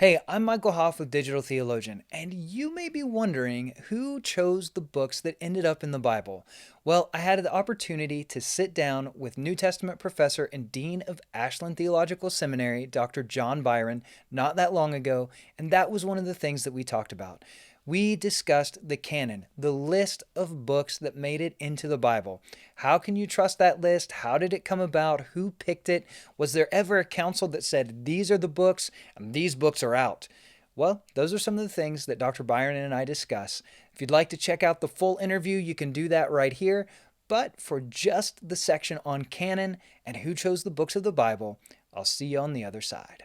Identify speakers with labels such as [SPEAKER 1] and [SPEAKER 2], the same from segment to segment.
[SPEAKER 1] Hey, I'm Michael Hoff with Digital Theologian, and you may be wondering who chose the books that ended up in the Bible. Well, I had the opportunity to sit down with New Testament professor and dean of Ashland Theological Seminary, Dr. John Byron, not that long ago, and that was one of the things that we talked about. We discussed the canon, the list of books that made it into the Bible. How can you trust that list? How did it come about? Who picked it? Was there ever a council that said, these are the books and these books are out? Well, those are some of the things that Dr. Byron and I discuss. If you'd like to check out the full interview, you can do that right here. But for just the section on canon and who chose the books of the Bible, I'll see you on the other side.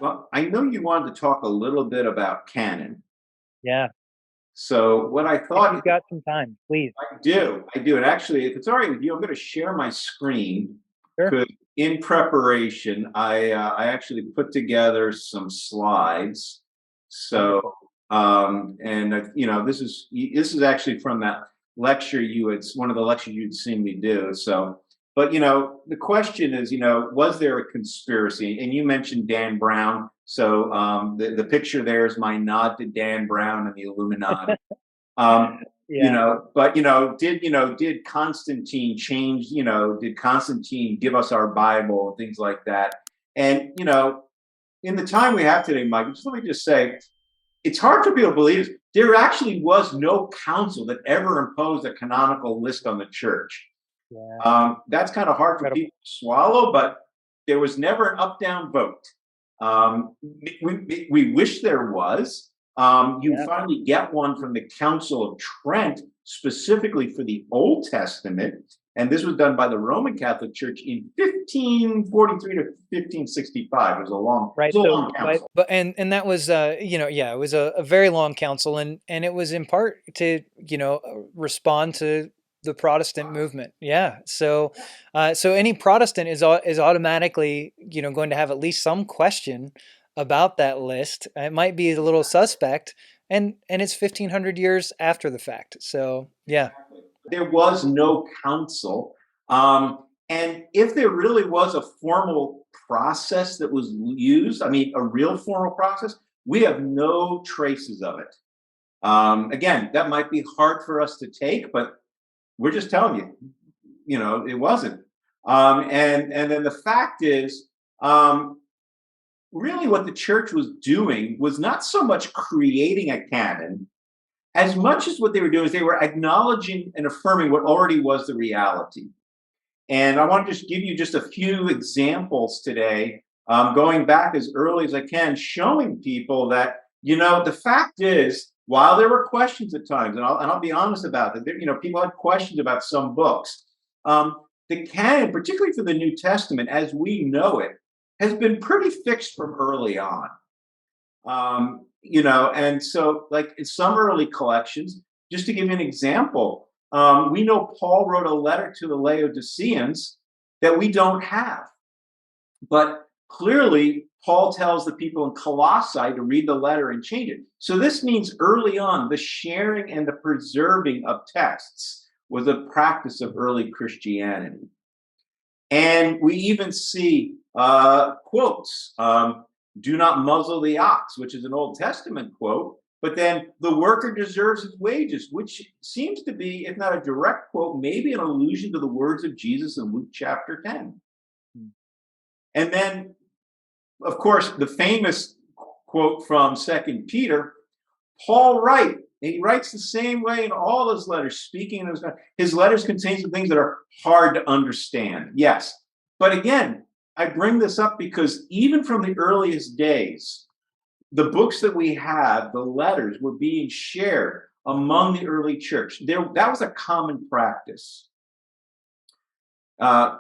[SPEAKER 2] Well, I know you wanted to talk a little bit about canon.
[SPEAKER 3] Yeah,
[SPEAKER 2] So what I
[SPEAKER 3] if
[SPEAKER 2] thought
[SPEAKER 3] you've got some time, please.
[SPEAKER 2] I do. And actually, if it's all right with you, I'm going to share my screen
[SPEAKER 3] Sure.
[SPEAKER 2] because in preparation, I actually put together some slides. So,
[SPEAKER 3] Wonderful.
[SPEAKER 2] this is actually from that lecture one of the lectures you'd seen me do. So, but the question is, was there a conspiracy? And you mentioned Dan Brown. So the picture there is my nod to Dan Brown and the Illuminati. Um,
[SPEAKER 3] Yeah.
[SPEAKER 2] but did Constantine change? Did Constantine give us our Bible and things like that? And in the time we have today, Mike, just let me just say, it's hard for people to believe there actually was no council that ever imposed a canonical list on the church.
[SPEAKER 3] Yeah.
[SPEAKER 2] That's kind of hard for
[SPEAKER 3] Incredible.
[SPEAKER 2] people to swallow, but there was never an up-down vote. We wish there was. You
[SPEAKER 3] Yeah.
[SPEAKER 2] finally get one from the Council of Trent, specifically for the Old Testament, and this was done by the Roman Catholic Church in 1543 to 1565. It was a long,
[SPEAKER 3] Right.
[SPEAKER 2] it was a
[SPEAKER 3] So,
[SPEAKER 2] long council.
[SPEAKER 1] But and that was it was a very long council, and it was in part to respond to the Protestant movement. Yeah. So any Protestant is automatically going to have at least some question about that list. It might be a little suspect, and it's 1500 years after the fact. So yeah.
[SPEAKER 2] There was no council. And if there really was a formal process that was used, I mean, a real formal process, we have no traces of it. Again, that might be hard for us to take, but we're just telling you, it wasn't. And then the fact is, really what the church was doing was not so much creating a canon as much as what they were doing is they were acknowledging and affirming what already was the reality. And I want to just give you just a few examples today, going back as early as I can, showing people that, the fact is, while there were questions at times, and I'll be honest about that, people had questions about some books. The canon, particularly for the New Testament, as we know it, has been pretty fixed from early on. And so like in some early collections, just to give you an example, we know Paul wrote a letter to the Laodiceans that we don't have. But clearly, Paul tells the people in Colossae to read the letter and change it. So this means early on, the sharing and the preserving of texts was a practice of early Christianity. And we even see quotes. Do not muzzle the ox, which is an Old Testament quote, but then the worker deserves his wages, which seems to be, if not a direct quote, maybe an allusion to the words of Jesus in Luke chapter 10. And then, of course, the famous quote from Second Peter, Paul writes, and he writes the same way in all his letters, speaking of his letters contain some things that are hard to understand. Yes. But again, I bring this up because even from the earliest days, the books that we have, the letters, were being shared among the early church. That was a common practice.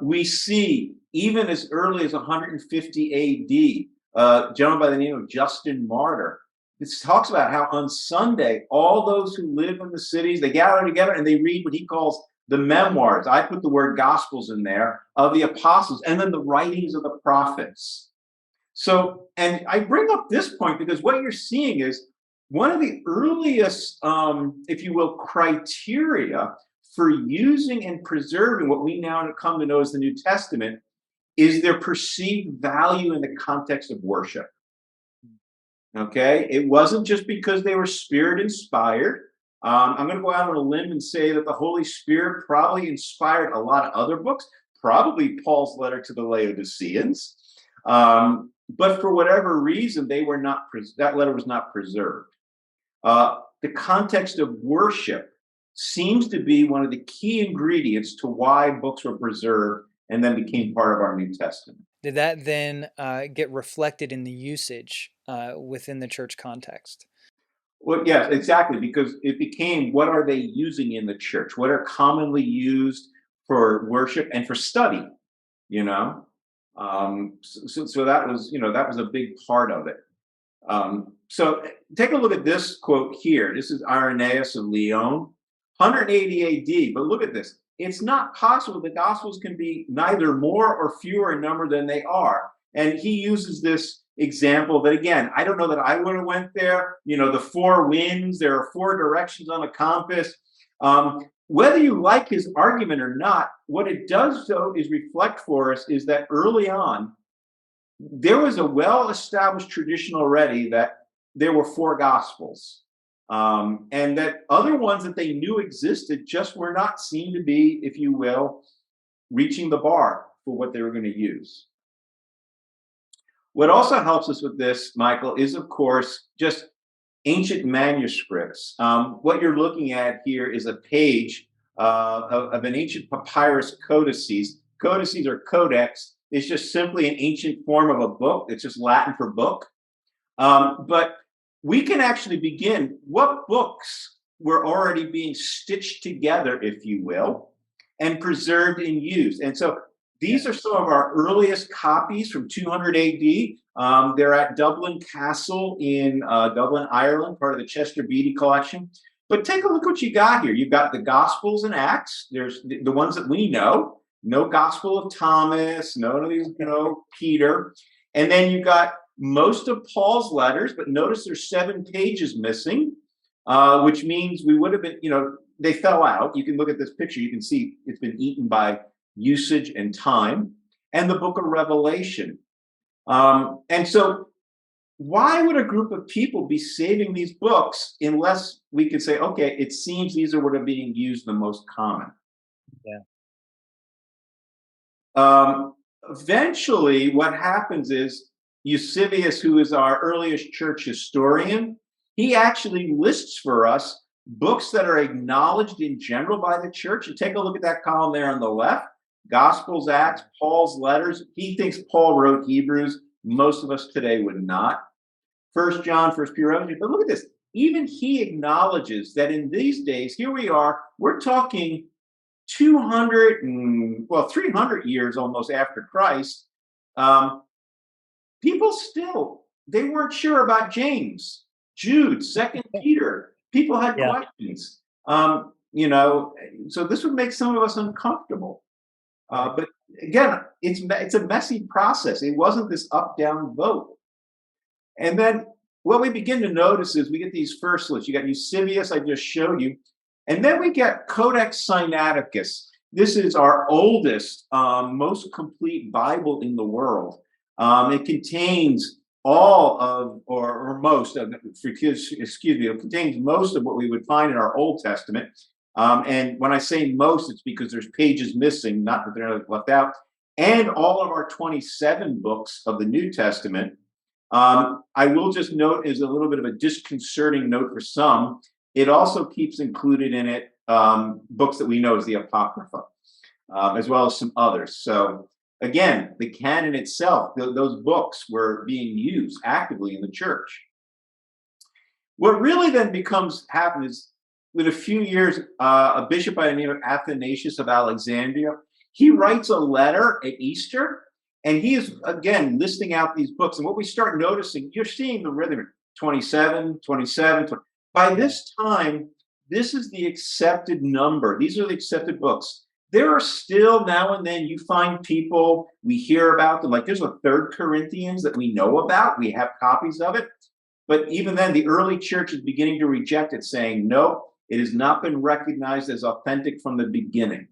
[SPEAKER 2] We see, even as early as 150 AD, a gentleman by the name of Justin Martyr. This talks about how on Sunday, all those who live in the cities, they gather together and they read what he calls the memoirs. I put the word gospels in there of the apostles, and then the writings of the prophets. So, and I bring up this point because what you're seeing is one of the earliest, if you will, criteria for using and preserving what we now come to know as the New Testament is their perceived value in the context of worship. Okay, it wasn't just because they were Spirit inspired. I'm going to go out on a limb and say that the Holy Spirit probably inspired a lot of other books, probably Paul's letter to the Laodiceans. But for whatever reason, they were not. That letter was not preserved. The context of worship seems to be one of the key ingredients to why books were preserved and then became part of our New Testament.
[SPEAKER 1] Did that then get reflected in the usage within the church context?
[SPEAKER 2] Well, yes, exactly, because it became, what are they using in the church? What are commonly used for worship and for study? You know, so that was, that was a big part of it. So take a look at this quote here. This is Irenaeus of Lyon, 180 AD. But look at this. It's not possible the Gospels can be neither more or fewer in number than they are. And he uses this example that, again, I don't know that I would have went there. The four winds, there are four directions on a compass. Whether you like his argument or not, what it does, though, is reflect for us is that early on, there was a well-established tradition already that there were four Gospels. And that other ones that they knew existed just were not seen to be, if you will, reaching the bar for what they were going to use. What also helps us with this, Michael, is, of course, just ancient manuscripts. What you're looking at here is a page of an ancient papyrus codices. Codices or codex is just simply an ancient form of a book. It's just Latin for book. But we can actually begin what books were already being stitched together, if you will, and preserved and used. And so these are some of our earliest copies from 200 AD. They're at Dublin Castle in Dublin, Ireland, part of the Chester Beatty collection. But take a look what you got here. You've got the Gospels and Acts. There's the ones that we know. No Gospel of Thomas, none of these, Peter. And then you've got most of Paul's letters, but notice there's 7 pages missing, which means we would have been, they fell out. You can look at this picture. You can see it's been eaten by usage and time. And the book of Revelation. And so why would a group of people be saving these books unless we could say, okay, it seems these are what are being used the most common?
[SPEAKER 3] Yeah.
[SPEAKER 2] Eventually, what happens is Eusebius, who is our earliest church historian, he actually lists for us books that are acknowledged in general by the church. And take a look at that column there on the left. Gospels, Acts, Paul's letters. He thinks Paul wrote Hebrews. Most of us today would not. 1 John, 1 Peter. But look at this. Even he acknowledges that in these days, here we are, we're talking 300 years almost after Christ. People still, they weren't sure about James, Jude, 2 Peter. People had questions. So this would make some of us uncomfortable. But again, it's a messy process. It wasn't this up-down vote. And then what we begin to notice is we get these first lists. You got Eusebius, I just showed you. And then we get Codex Sinaiticus. This is our oldest, most complete Bible in the world. It contains all of, or most of, it contains most of what we would find in our Old Testament. And when I say most, it's because there's pages missing, not that they're left out. And all of our 27 books of the New Testament. I will just note, is a little bit of a disconcerting note for some. It also keeps included in it books that we know as the Apocrypha, as well as some others. So again, the canon itself, those books were being used actively in the church. What really then happens is, with a few years, a bishop by the name of Athanasius of Alexandria, he writes a letter at Easter, and he is, again, listing out these books. And what we start noticing, you're seeing the rhythm, 27, 27, 20. By this time, this is the accepted number. These are the accepted books. There are still now and then you find people, we hear about them, like there's a 3rd Corinthians that we know about. We have copies of it. But even then, the early church is beginning to reject it, saying, no, It has not been recognized as authentic from the beginning.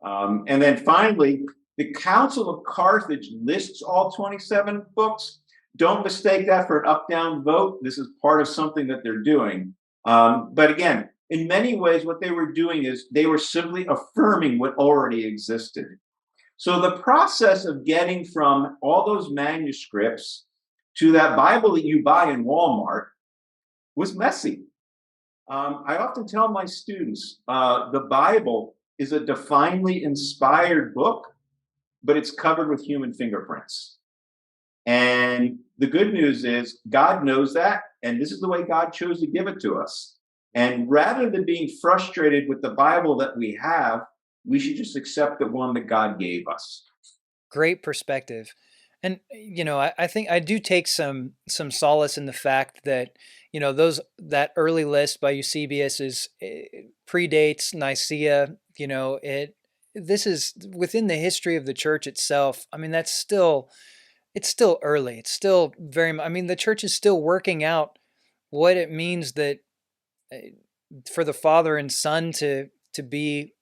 [SPEAKER 2] And then finally, the Council of Carthage lists all 27 books. Don't mistake that for an up-down vote. This is part of something that they're doing. But again, in many ways, what they were doing is they were simply affirming what already existed. So the process of getting from all those manuscripts to that Bible that you buy in Walmart was messy. I often tell my students, the Bible is a divinely inspired book, but it's covered with human fingerprints. And the good news is God knows that, and this is the way God chose to give it to us. And rather than being frustrated with the Bible that we have, we should just accept the one that God gave us.
[SPEAKER 1] Great perspective. And I think I do take some solace in the fact that that early list by Eusebius predates Nicaea. This is within the history of the church itself. I mean, it's still early. It's still I mean, the church is still working out what it means that for the Father and Son to be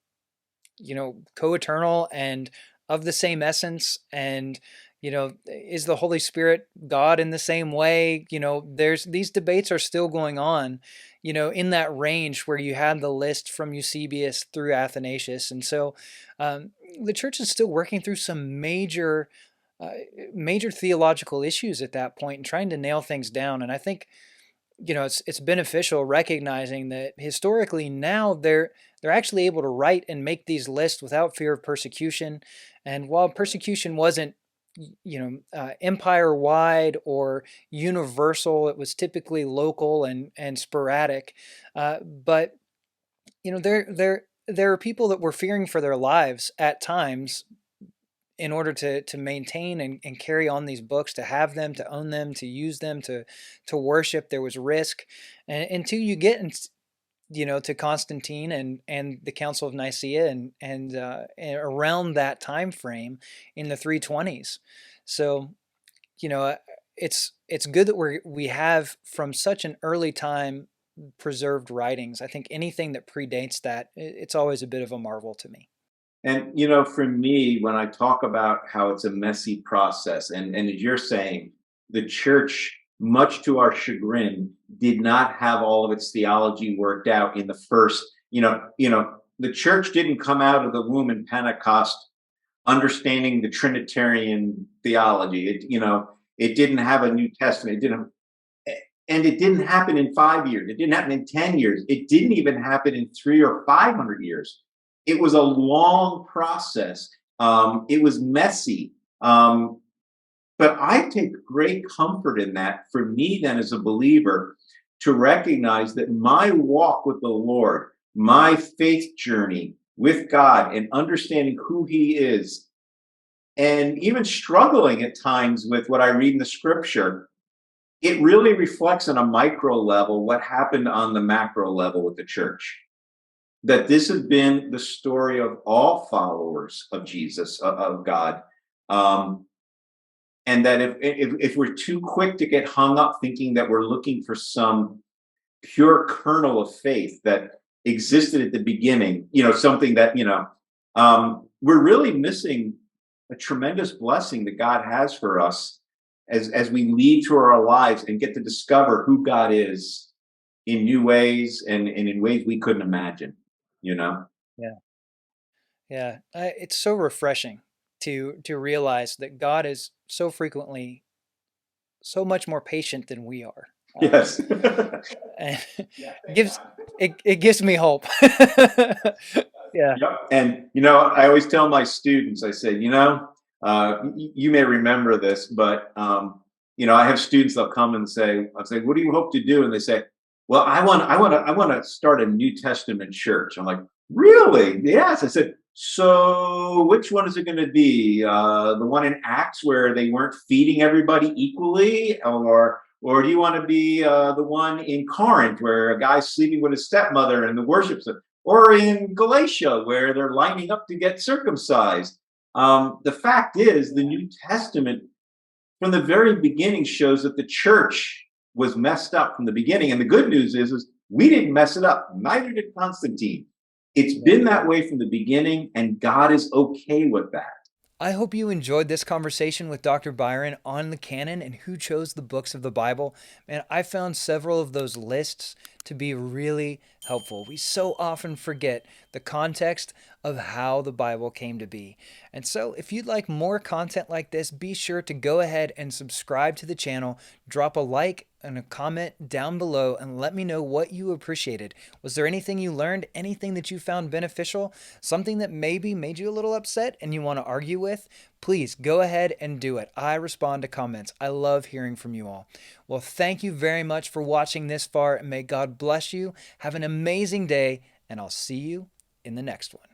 [SPEAKER 1] co-eternal and of the same essence, and is the Holy Spirit God in the same way? There's these debates are still going on, in that range where you had the list from Eusebius through Athanasius. And so the church is still working through some major theological issues at that point and trying to nail things down. And I think it's beneficial recognizing that historically now they're actually able to write and make these lists without fear of persecution. And while persecution wasn't empire wide or universal, it was typically local and sporadic. But there are people that were fearing for their lives at times in order to maintain and carry on these books, to have them, to own them, to use them, to worship. There was risk. And until you get to Constantine and the Council of Nicaea and around that time frame in the 320s. So, it's good that we have from such an early time preserved writings. I think anything that predates that, it's always a bit of a marvel to me.
[SPEAKER 2] And for me, when I talk about how it's a messy process, and as you're saying, the church, much to our chagrin, did not have all of its theology worked out in the first, the church didn't come out of the womb in Pentecost understanding the Trinitarian theology. It didn't have a New Testament. And it didn't happen in 5 years. It didn't happen in 10 years. It didn't even happen in 300 or 500 years. It was a long process. It was messy. But I take great comfort in that, for me then as a believer, to recognize that my walk with the Lord, my faith journey with God and understanding who he is, and even struggling at times with what I read in the scripture, it really reflects on a micro level what happened on the macro level with the church. That this has been the story of all followers of Jesus, of God. And that if we're too quick to get hung up thinking that we're looking for some pure kernel of faith that existed at the beginning, something that, we're really missing a tremendous blessing that God has for us as we lead through our lives and get to discover who God is in new ways and in ways we couldn't imagine.
[SPEAKER 1] Yeah. It's so refreshing to realize that God is so frequently so much more patient than we are.
[SPEAKER 2] Yes.
[SPEAKER 1] And it gives me hope. Yeah.
[SPEAKER 2] Yep. And I always tell my students, I say, you may remember this, but I have students that'll come and say, I'll say, what do you hope to do? And they say, well, I want to start a New Testament church. I'm like, really? Yes. I said, so which one is it going to be? The one in Acts where they weren't feeding everybody equally, or do you want to be the one in Corinth where a guy's sleeping with his stepmother and the worship center, or in Galatia where they're lining up to get circumcised? The fact is, the New Testament from the very beginning shows that the church was messed up from the beginning. And the good news is We didn't mess it up. Neither did Constantine. It's been that way from the beginning, and God is okay with that.
[SPEAKER 1] I hope you enjoyed this conversation with Dr. Byron on the canon and who chose the books of the Bible. And I found several of those lists to be really helpful. We so often forget the context of how the Bible came to be. And so if you'd like more content like this, be sure to go ahead and subscribe to the channel, drop a like and a comment down below, and let me know what you appreciated. Was there anything you learned, anything that you found beneficial, something that maybe made you a little upset and you want to argue with? Please go ahead and do it. I respond to comments. I love hearing from you all. Well, thank you very much for watching this far, and may God bless you. Have an amazing day, and I'll see you in the next one.